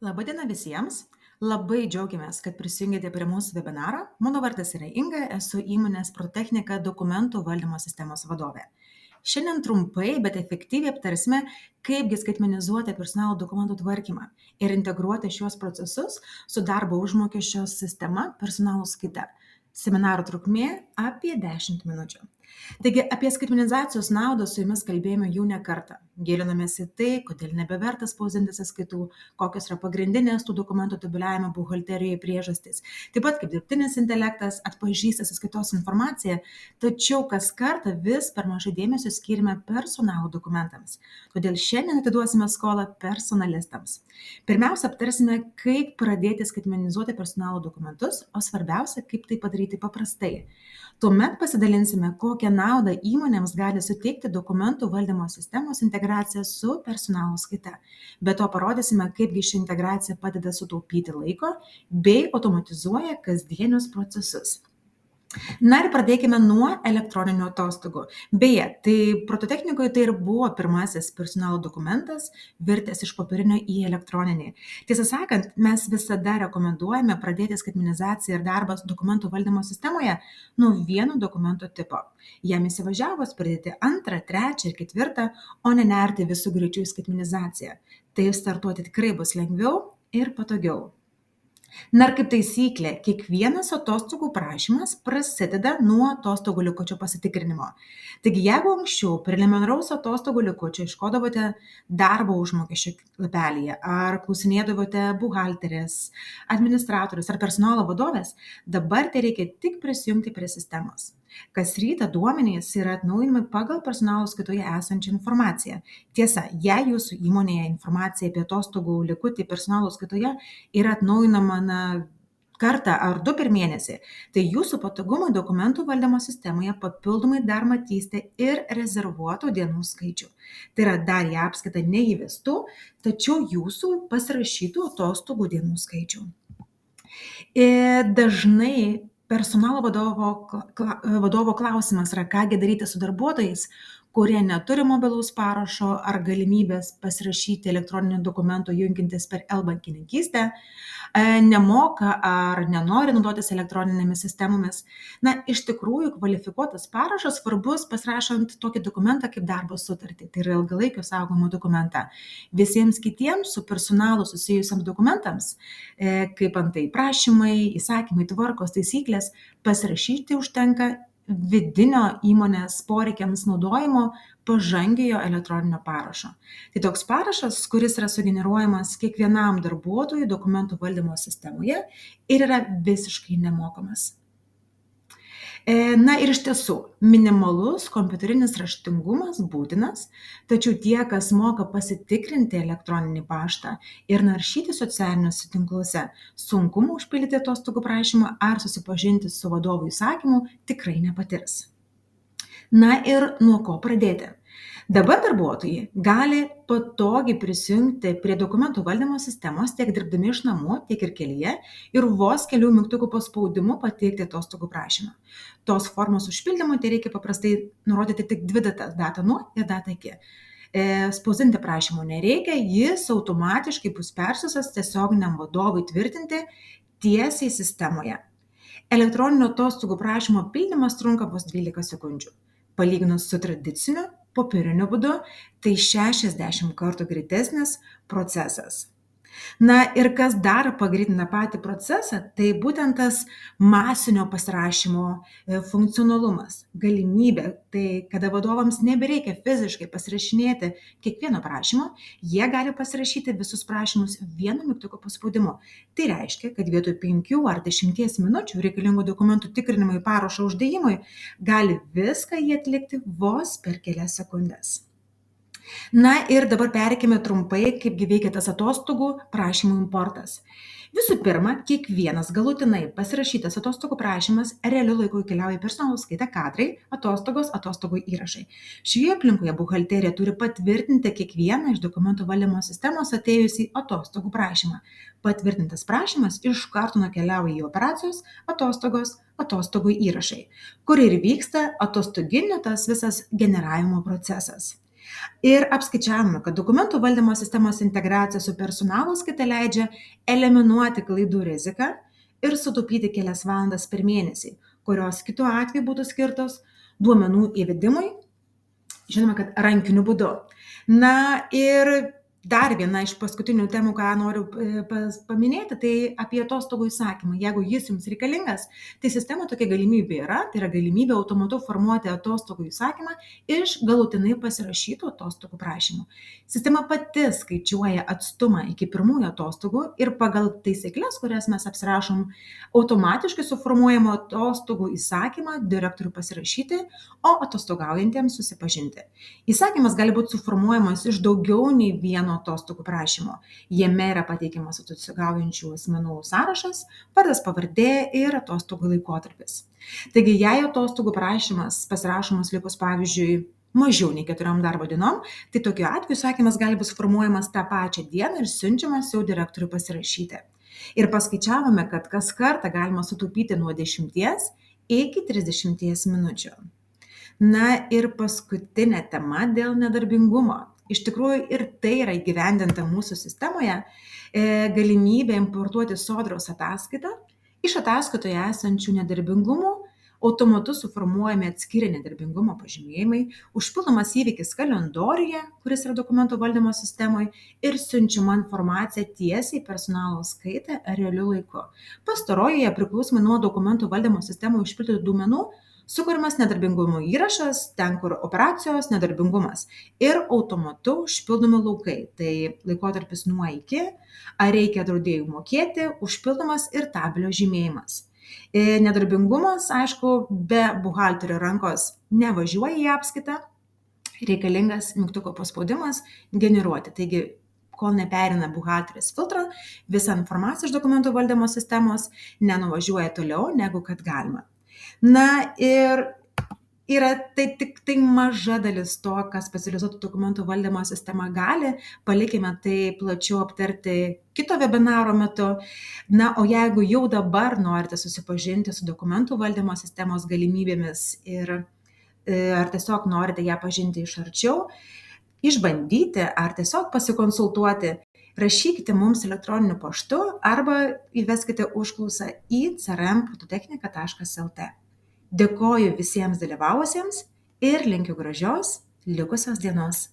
Labadiena visiems. Labai džiaugiamės, kad prisijungėte prie mūsų webinaro. Mano vardas yra Inga, esu įmonės Protechnika dokumentų valdymo sistemos vadovė. Šiandien trumpai, bet efektyviai aptarsime, kaipgi skaitmenizuoti personalo dokumentų tvarkymą ir integruoti šiuos procesus su darbo užmokesčio sistema personalo skaita. Seminaro trukmė apie 10 minučių. Taigi apie skaitmenizacijos naudą su jumis kalbėjome jau ne kartą. Gilinamės į tai, kodėl nebeverta spausdinti sąskaitų, kokios yra pagrindinės tų dokumentų tobuliavimo buhalterijoje priežastys. Taip pat kaip dirbtinis intelektas atpažįsta sąskaitos informaciją, tačiau kas kartą vis per mažai dėmesio skiriame personalo dokumentams. Todėl šiandien atiduosime skolą personalistams. Pirmiausia, aptarsime, kaip pradėti skaitmenizuoti personalo dokumentus, o svarbiausia, kaip tai padaryti paprastai. Tuomet pasidalinsime, kokią naudą įmonėms gali suteikti dokumentų valdymo sistemos integracija su personalo skaita. Be to parodysime, kaipgi ši integracija padeda sutaupyti laiko bei automatizuoja kasdienius procesus. Na ir pradėkime nuo elektroninių atostogų. Beje, tai prototechnikoje tai ir buvo pirmasis personalo dokumentas, virtęs iš popierinio į elektroninį. Tiesą sakant, mes visada rekomenduojame pradėti skaitmenizaciją ir darbą dokumentų valdymo sistemoje nuo vieno dokumento tipo. Jam įsivažiavus pridėti antrą, trečią ir ketvirtą, o ne nerti visų greičių į skaitmenizaciją. Taip startuoti tikrai bus lengviau ir patogiau. Na ir kaip taisyklė, kiekvienas atostogų prašymas prasideda nuo atostogų likučio pasitikrinimo. Taigi, jeigu anksčiau preliminaraus atostogų likučio iškodavote darbo užmokesčio lapelyje ar klausinėdavote buhalterės, administratorius ar personalo vadovės, dabar tai reikia tik prisijungti prie sistemos. Kas rytą duomenys yra atnaujinami pagal personalo skaitoje esančią informaciją. Tiesa, jei jūsų įmonėje informacija apie atostogų likutį personalo skaitoje yra atnaujinama kartą ar 2 per mėnesį, tai jūsų patogumui dokumentų valdymo sistemoje papildomai dar matysite ir rezervuotų dienų skaičių. Tai yra dar į apskaitą neįvestų, tačiau jūsų pasirašytų atostogų dienų skaičių. Ir dažnai personalo vadovo klausimas yra, kągi daryti su darbuotojais, kurie neturi mobilaus parašo ar galimybės pasirašyti elektroninių dokumentų jungiantis per e-bankininkystę, nemoka ar nenori naudotis elektroninėmis sistemomis. Na, iš tikrųjų, kvalifikuotas parašas svarbus pasirašant tokį dokumentą kaip darbo sutartį. Tai yra ilgalaikio saugojimo dokumentą. Visiems kitiems su personalu susijusiams dokumentams, kaip antai prašymai, įsakymai, tvarkos, taisyklės, pasirašyti užtenka vidinio įmonės poreikiams naudojimo pažangiojo elektroninio parašo. Tai toks parašas, kuris yra sugeneruojamas kiekvienam darbuotojui dokumentų valdymo sistemoje ir yra visiškai nemokamas. Na ir iš tiesų, minimalus kompiuterinis raštingumas būtinas, tačiau tie, kas moka pasitikrinti elektroninį paštą ir naršyti socialiniuose tinkluose, sunkumų užpildyti atostogų prašymą ar susipažinti su vadovo įsakymu tikrai nepatirs. Na ir nuo ko pradėti? Dabar darbuotojai gali patogiai prisijungti prie dokumentų valdymo sistemos tiek dirbdami iš namų, tiek ir kelyje ir vos kelių mygtukų paspaudimų pateikti atostogų prašymą. Tos formos užpildymui tai reikia paprastai nurodyti tik 2 datas, datą nuo ir datą iki. Spausdinti prašymo nereikia, jis automatiškai bus persiųstas tiesioginiam vadovui tvirtinti tiesiai sistemoje. Elektroninio atostogų prašymo pildymas trunka vos 12 sekundžių. Palyginus su tradiciniu popieriniu būdu, tai 60 kartų greitesnis procesas. Na ir kas dar pagreitina patį procesą, tai būtent tas masinio pasirašymo funkcionalumas, galimybė, tai kada vadovams nebereikia fiziškai pasirašinėti kiekvieno prašymo, jie gali pasirašyti visus prašymus vienu mygtuko paspaudimu. Tai reiškia, kad vietoj 5 ar 10 minučių reikalingų dokumentų tikrinimui parašo uždėjimui gali viską jie atlikti vos per kelias sekundės. Na ir dabar pereikime trumpai, kaipgi veikia tas atostogų prašymų importas. Visų pirma, kiekvienas galutinai pasirašytas atostogų prašymas realiu laiku keliauja į personalo skaitą kadrai, atostogos, atostogų įrašai. Šioje aplinkoje buhalterija turi patvirtinti kiekvieną iš dokumentų valdymo sistemos atėjusį atostogų prašymą. Patvirtintas prašymas iš karto nukeliauja į operacijos, atostogos, atostogų įrašai, kur ir vyksta atostoginio tas visas generavimo procesas. Ir apskaičiavome, kad dokumentų valdymo sistemos integracija su personalo skaita leidžia eliminuoti klaidų riziką ir sutaupyti kelias valandas per mėnesį, kurios kitu atveju būtų skirtos duomenų įvedimui, žinoma, kad rankiniu būdu. Na ir dar viena iš paskutinių temų, ką noriu paminėti, tai apie atostogų įsakymą. Jeigu jis jums reikalingas, tai sistema tokia galimybė yra, tai yra galimybė automatu formuoti atostogų įsakymą iš galutinai pasirašytų atostogų prašymų. Sistema pati skaičiuoja atstumą iki pirmųjų atostogų ir pagal taisyklės, kurias mes apsirašom, automatiškai suformuojama atostogų įsakymą direktoriui pasirašyti, o atostogaujantiems susipažinti. Įsakymas gali būti suformuojamas iš daugiau nei vieno atostogų prašymo. Jame yra pateikiamas atostogaujančių asmenų sąrašas, vardas, pavardė ir atostogų laikotarpis. Taigi, jei atostogų prašymas pasirašomas likus, pavyzdžiui, mažiau nei 4 darbo dienom, tai tokiu atveju įsakymas gali būti formuojamas tą pačią dieną ir siunčiamas jau direktoriui pasirašyti. Ir paskaičiavome, kad kas kartą galima sutaupyti nuo 10 iki 30 minučių. Na ir paskutinė tema dėl nedarbingumo. Iš tikrųjų ir tai yra įgyvendinta mūsų sistemoje galimybė importuoti Sodros ataskaitą. Iš ataskaitoje esančių nedarbingumų automatu suformuojami atskiri nedarbingumo pažymėjimai, užpildomas įvykis kalendoriuje, kuris yra dokumentų valdymo sistemoje, ir siunčiama informacija tiesiai į personalo skaitą realiu laiku. Pastarojoje, priklausomai nuo dokumentų valdymo sistemoje užpildytų duomenų, sukuriamas nedarbingumo įrašas, ten kur operacijos nedarbingumas ir automatu užpildomi laukai. Tai laikotarpis nuo iki, ar reikia draudėjų mokėti, užpildomas ir tabelio žymėjimas. Nedarbingumas, aišku, be buhalterio rankos nevažiuoja į apskaitą, reikalingas mygtuko paspaudimas generuoti. Taigi, kol neperina buhalteris filtrą, visa informacija iš dokumentų valdymo sistemos nenuvažiuoja toliau, negu kad galima. Na ir yra tai tik tai maža dalis to, kas specializuotų dokumentų valdymo sistema gali. Palikime tai plačiau aptarti kito webinaro metu. Na, o jeigu jau dabar norite susipažinti su dokumentų valdymo sistemos galimybėmis ir ar tiesiog norite ją pažinti iš arčiau, išbandyti ar tiesiog pasikonsultuoti, rašykite mums elektroniniu paštu arba įveskite užklausą į crm.prototechnika.lt. Dėkoju visiems dalyvavusiems ir linkiu gražios likusios dienos.